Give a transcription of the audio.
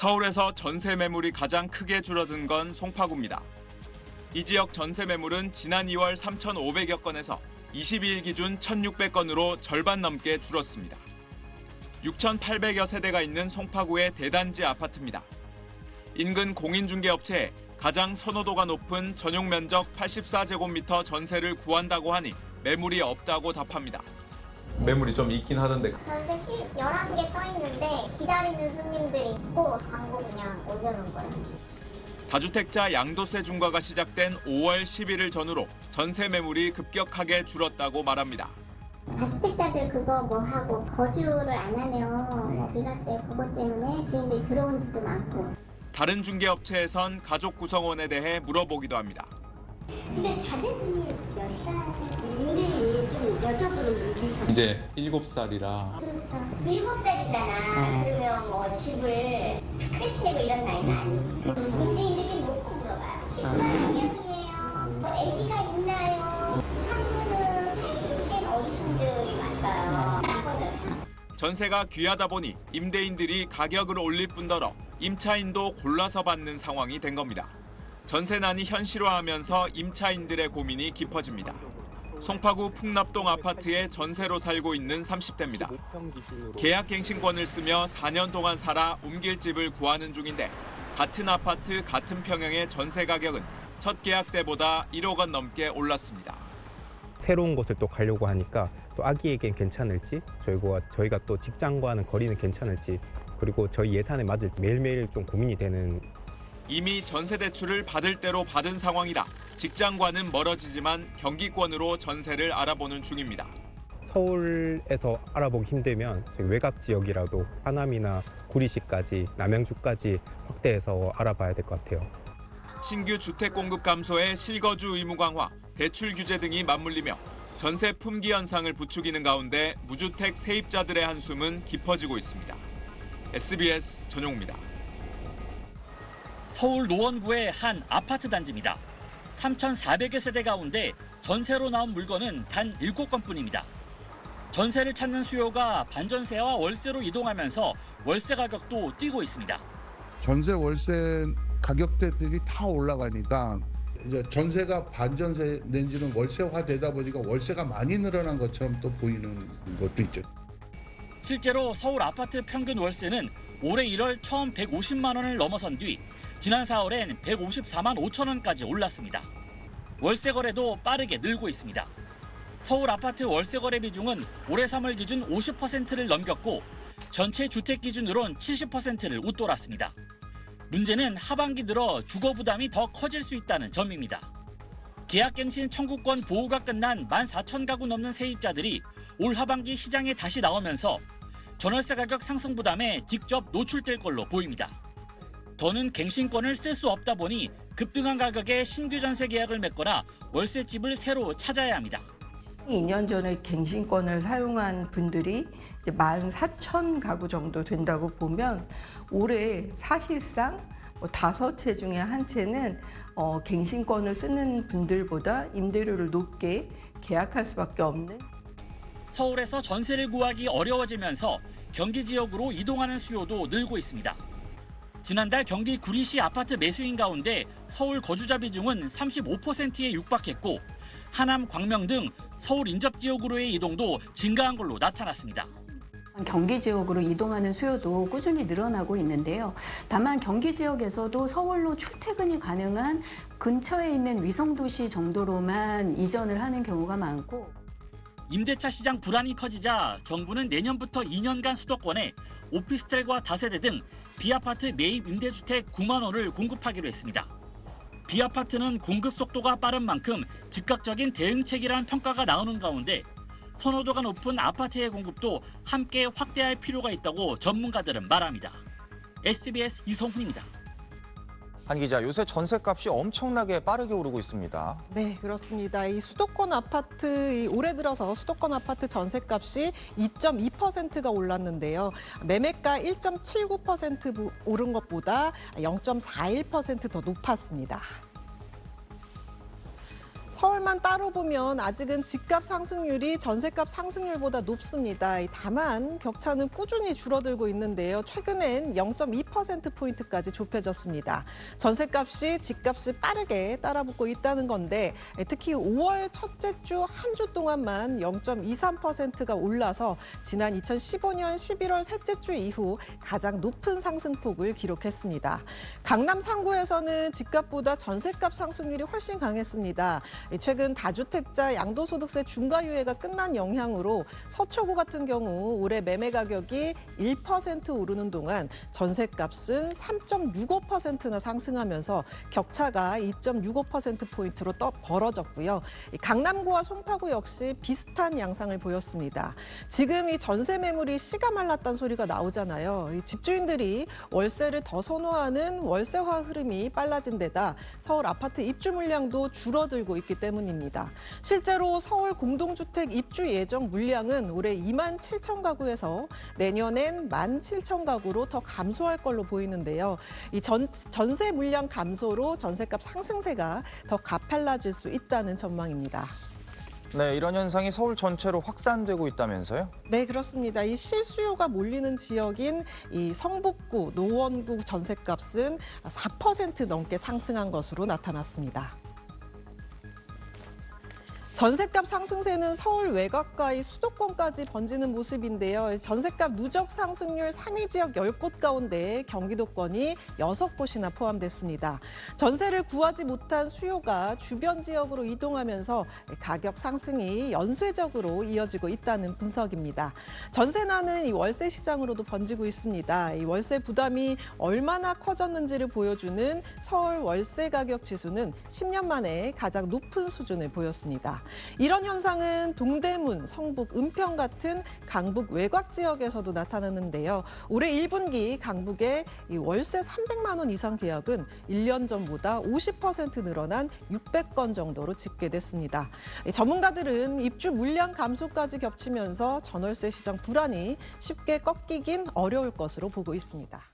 서울에서 전세 매물이 가장 크게 줄어든 건 송파구입니다. 이 지역 전세 매물은 지난 2월 3,500여 건에서 22일 기준 1,600건으로 절반 넘게 줄었습니다. 6,800여 세대가 있는 송파구의 대단지 아파트입니다. 인근 공인중개업체에 가장 선호도가 높은 전용 면적 84제곱미터 전세를 구한다고 하니 매물이 없다고 답합니다. 매물이 좀 있긴 하던데. 전세 11개 떠 있는데 기다리는 손님들이 있고 광고 그냥 올려놓은 거예요. 다주택자 양도세 중과가 시작된 5월 10일을 전후로 전세 매물이 급격하게 줄었다고 말합니다. 다주택자들 그거 뭐 하고 거주를 안 하면 뭐 비과세 그것 때문에 주인들이 들어온 집도 많고. 다른 중개업체에선 가족 구성원에 대해 물어보기도 합니다. 근데 자제분이 몇 살인지 좀 여쭤보는 분이 이제 7살이라. 그렇죠. 7살이잖아. 그러면 뭐 집을 스크래치 내고 이런 나이는 아니고. 그때인들이 뭐꼭 물어봐요. 식구가 몇 명이에요? 뭐 아기가 있나요? 한 분은 80된 어르신들이 왔어요. 딱 거죠. 전세가 귀하다 보니 임대인들이 가격을 올릴 뿐더러 임차인도 골라서 받는 상황이 된 겁니다. 전세난이 현실화하면서 임차인들의 고민이 깊어집니다. 송파구 풍납동 아파트에 전세로 살고 있는 30대입니다. 계약갱신권을 쓰며 4년 동안 살아 옮길 집을 구하는 중인데 같은 아파트 같은 평형의 전세 가격은 첫 계약 때보다 1억 원 넘게 올랐습니다. 새로운 곳을 또 가려고 하니까 또 아기에겐 괜찮을지, 저희가 또 직장과 하는 거리는 괜찮을지, 그리고 저희 예산에 맞을지 매일매일 좀 고민이 되는. 이미 전세 대출을 받을 대로 받은 상황이라 직장과는 멀어지지만 경기권으로 전세를 알아보는 중입니다. 서울에서 알아보기 힘들면 저희 외곽 지역이라도 하남이나 구리시까지, 남양주까지 확대해서 알아봐야 될 것 같아요. 신규 주택 공급 감소에 실거주 의무 강화, 대출 규제 등이 맞물리며 전세 품귀 현상을 부추기는 가운데 무주택 세입자들의 한숨은 깊어지고 있습니다. SBS 전용우입니다. 서울 노원구의 한 아파트 단지입니다. 3,400여 세대 가운데 전세로 나온 물건은 단 7건뿐입니다. 전세를 찾는 수요가 반전세와 월세로 이동하면서 월세 가격도 뛰고 있습니다. 전세 월세 가격대들이 다 올라가니까 이제 전세가 반전세 낸지는 월세화 되다 보니까 월세가 많이 늘어난 것처럼 또 보이는 것도 있죠. 실제로 서울 아파트 평균 월세는 올해 1월 처음 150만 원을 넘어선 뒤 지난 4월엔 154만 5천 원까지 올랐습니다. 월세 거래도 빠르게 늘고 있습니다. 서울 아파트 월세 거래 비중은 올해 3월 기준 50%를 넘겼고 전체 주택 기준으론 70%를 웃돌았습니다. 문제는 하반기 들어 주거 부담이 더 커질 수 있다는 점입니다. 계약갱신 청구권 보호가 끝난 14,000가구 넘는 세입자들이 올 하반기 시장에 다시 나오면서 전월세 가격 상승 부담에 직접 노출될 걸로 보입니다. 더는 갱신권을 쓸 수 없다 보니 급등한 가격에 신규 전세 계약을 맺거나 월세집을 새로 찾아야 합니다. 2년 전에 갱신권을 사용한 분들이 이제 14,000가구 정도 된다고 보면 올해 사실상 5채 중에 한 채는 갱신권을 쓰는 분들보다 임대료를 높게 계약할 수밖에 없는. 서울에서 전세를 구하기 어려워지면서 경기 지역으로 이동하는 수요도 늘고 있습니다. 지난달 경기 구리시 아파트 매수인 가운데 서울 거주자 비중은 35%에 육박했고 하남, 광명 등 서울 인접 지역으로의 이동도 증가한 걸로 나타났습니다. 경기 지역으로 이동하는 수요도 꾸준히 늘어나고 있는데요. 다만 경기 지역에서도 서울로 출퇴근이 가능한 근처에 있는 위성도시 정도로만 이전을 하는 경우가 많고 임대차 시장 불안이 커지자 정부는 내년부터 2년간 수도권에 오피스텔과 다세대 등 B아파트 매입 임대주택 9만 호를 공급하기로 했습니다. B아파트는 공급 속도가 빠른 만큼 즉각적인 대응책이라는 평가가 나오는 가운데 선호도가 높은 아파트의 공급도 함께 확대할 필요가 있다고 전문가들은 말합니다. SBS 이성훈입니다. 한 기자, 요새 전셋값이 엄청나게 빠르게 오르고 있습니다. 네, 그렇습니다. 이 수도권 아파트, 올해 들어서 수도권 아파트 전셋값이 2.2%가 올랐는데요. 매매가 1.79% 오른 것보다 0.41% 더 높았습니다. 서울만 따로 보면 아직은 집값 상승률이 전셋값 상승률보다 높습니다. 다만 격차는 꾸준히 줄어들고 있는데요. 최근엔 0.2%포인트까지 좁혀졌습니다. 전셋값이 집값을 빠르게 따라붙고 있다는 건데 특히 5월 첫째 주 한 주 동안만 0.23%가 올라서 지난 2015년 11월 셋째 주 이후 가장 높은 상승폭을 기록했습니다. 강남 상구에서는 집값보다 전셋값 상승률이 훨씬 강했습니다. 최근 다주택자 양도소득세 중과유예가 끝난 영향으로 서초구 같은 경우 올해 매매 가격이 1% 오르는 동안 전셋값은 3.65%나 상승하면서 격차가 2.65%포인트로 벌어졌고요. 강남구와 송파구 역시 비슷한 양상을 보였습니다. 지금 이 전세 매물이 씨가 말랐다는 소리가 나오잖아요. 이 집주인들이 월세를 더 선호하는 월세화 흐름이 빨라진 데다 서울 아파트 입주 물량도 줄어들고 있기 때문입니다. 실제로 서울 공동주택 입주 예정 물량은 올해 2만 7천 가구에서 내년엔 1만 7천 가구로 더 감소할 걸로 보이는데요. 이 전세 물량 감소로 전세값 상승세가 더 가팔라질 수 있다는 전망입니다. 네, 이런 현상이 서울 전체로 확산되고 있다면서요? 네, 그렇습니다. 이 실수요가 몰리는 지역인 이 성북구, 노원구 전셋값은 4% 넘게 상승한 것으로 나타났습니다. 전셋값 상승세는 서울 외곽과 이 수도권까지 번지는 모습인데요. 전셋값 누적 상승률 3위 지역 10곳 가운데 경기도권이 6곳이나 포함됐습니다. 전세를 구하지 못한 수요가 주변 지역으로 이동하면서 가격 상승이 연쇄적으로 이어지고 있다는 분석입니다. 전세난은 이 월세 시장으로도 번지고 있습니다. 이 월세 부담이 얼마나 커졌는지를 보여주는 서울 월세 가격 지수는 10년 만에 가장 높은 수준을 보였습니다. 이런 현상은 동대문, 성북, 은평 같은 강북 외곽 지역에서도 나타나는데요. 올해 1분기 강북의 이 월세 300만 원 이상 계약은 1년 전보다 50% 늘어난 600건 정도로 집계됐습니다. 전문가들은 입주 물량 감소까지 겹치면서 전월세 시장 불안이 쉽게 꺾이긴 어려울 것으로 보고 있습니다.